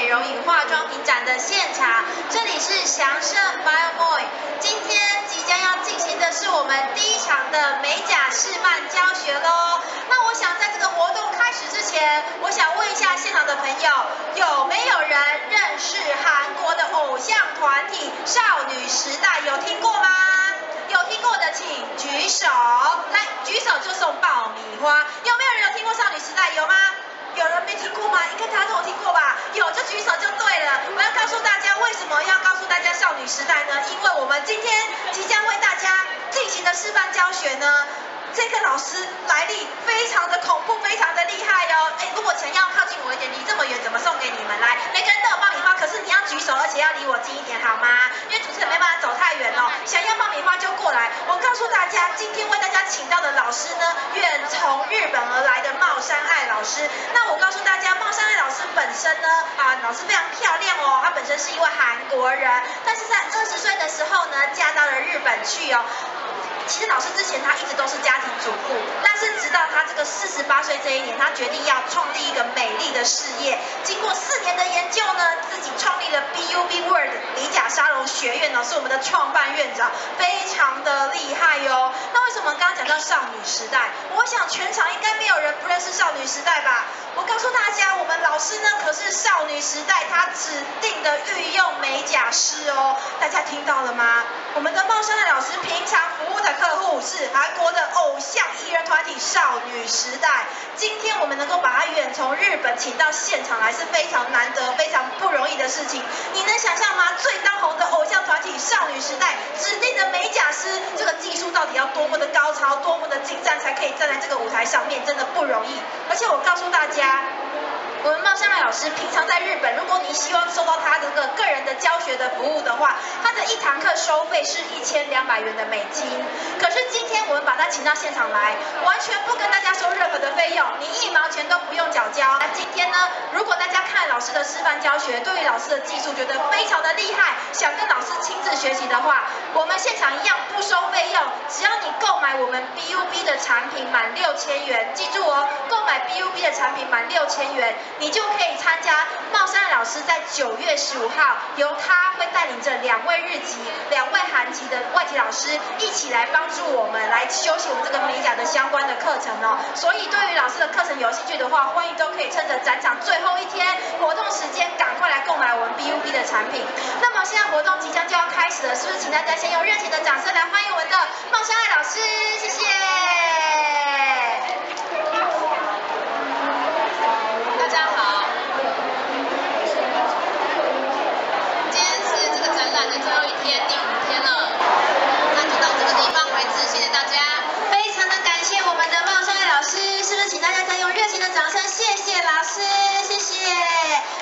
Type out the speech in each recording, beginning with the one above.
美容与化妆品展的现场，这里是祥盛 BioMoy。今天即将要进行的是我们第一场的美甲示范教学喽。那我想在这个活动开始之前，我想问一下现场的朋友，有没有人认识韩国的偶像团体少女时代？有听过吗？有听过的请举手，来举手就送爆米花。有没有人有听过少女时代？有吗？有人没听过吗？应该大家都有听过吧？有就举手就对了。我要告诉大家，为什么要告诉大家少女时代呢？因为我们今天即将为大家进行的示范教学呢，这个老师来历非常的恐怖，非常的厉害哦。如果想要靠近我一点，离这么远，怎么送给你们？来，每个人都有爆米花，可是你要举手，而且要离我近一点，好吗？因为主持人没办法走太远哦。想要爆米花就过来。我告诉大家，今天为大家请到的老师呢，远从日本而来的茂山爱老师。那我告诉大家，茂山爱老师本身呢，老师非常漂亮哦，她本身是一位韩国人，但是在20岁的时候呢，嫁到了日本去哦。其实老师之前他一直都是家庭主妇，但是直到他这个48岁这一年，他决定要创立一个美丽的事业。经过4年的研究呢，自己创立了 BUB World 美甲沙龙学院呢，是我们的创办院长，非常的厉害哦。那为什么刚刚讲到少女时代？我想全场应该没有人不认识少女时代吧？我告诉大家，我们老师呢可是少女时代他指定的御用美甲师哦，大家听到了吗？我们的茂山爱老师平常服务的客户是韩国的偶像艺人团体少女时代，今天我们能够把他远从日本请到现场来，是非常难得、非常不容易的事情。你能想象吗？最当红的偶像团体少女时代指定的美甲师，这个技术到底要多么的高超、多么的精湛，才可以站在这个舞台上面，真的不容易。而且我告诉大家，我们茂山爱老师平常在日本，如果你希望收到他这个个人的教学的服务的话，他的1堂课收费是1200元的美金。可是今天我们把他请到现场来，完全不跟大家收任何的费用，你1毛钱都不用缴交。那今天呢，如果大家看老师的示范教学，对于老师的技术觉得非常的厉害，想跟老师亲自学习的话，我们现场一样不收费用，只要你购买我们 BUB 的产品满6000元，记住哦，购买 BUB 的产品满6000元。你就可以参加茂山老师在9月15号，由他会带领着2位日籍、2位韩籍的外籍老师一起来帮助我们来修习我们这个美甲的相关的课程哦。所以对于老师的课程有兴趣的话，欢迎都可以趁着展场最后一天活动时间，赶快来购买我们 BUB 的产品。那么现在活动即将就要开始了，是不是请大家先用热情的掌声来欢迎我们的茂山爱老师？谢谢。大家好，今天是这个展览的最后一天，第5天了，那就到这个地方为止，谢谢大家。非常的感谢我们的茂山爱老师，是不是请大家再用热情的掌声？谢谢老师，谢谢。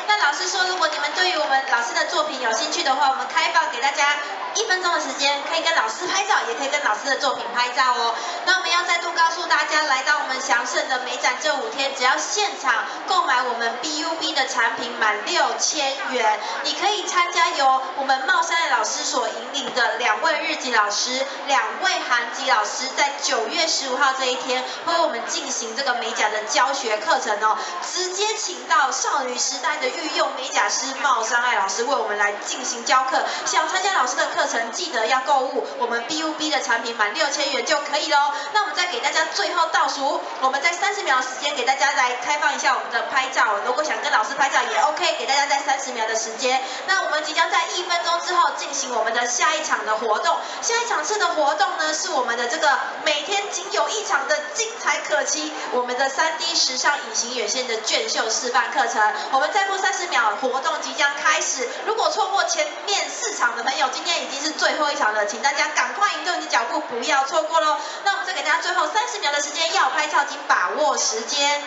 那老师说，如果你们对于我们老师的作品有兴趣的话，我们开放给大家1分钟的时间，可以跟老师拍照，也可以跟老师的作品拍照哦。那我们要再度告诉大家，来到我们祥盛的美展这5天，只要现场购买我们 BUB 的产品满6000元，你可以参加由我们茂山爱老师所引领的2位日籍老师、2位韩籍老师，在9月15号这一天，会为我们进行这个美甲的教学课程哦，直接请到少女时代的御用美甲师茂山爱老师为我们来进行教课。想参加老师的课程，记得要购物我们 BUB 的产品满6000元就可以咯。那我们再给大家最后倒数，我们在30秒的时间给大家来开放一下我们的拍照，如果想跟老师拍照也 OK， 给大家在30秒的时间。那我们即将在1分钟之后进行我们的下一场的活动。下一场次的活动呢，是我们的这个每天仅有1场的精彩可期，我们的3D 时尚隐形眼线的卷秀示范课程。我们再过30秒，活动即将开始。如果错过前面4场的朋友，今天已经是最后1场了，请大家赶快移动你的脚步，不要错过咯。那我们再给大家最后30秒的时间，要拍照请把握时间。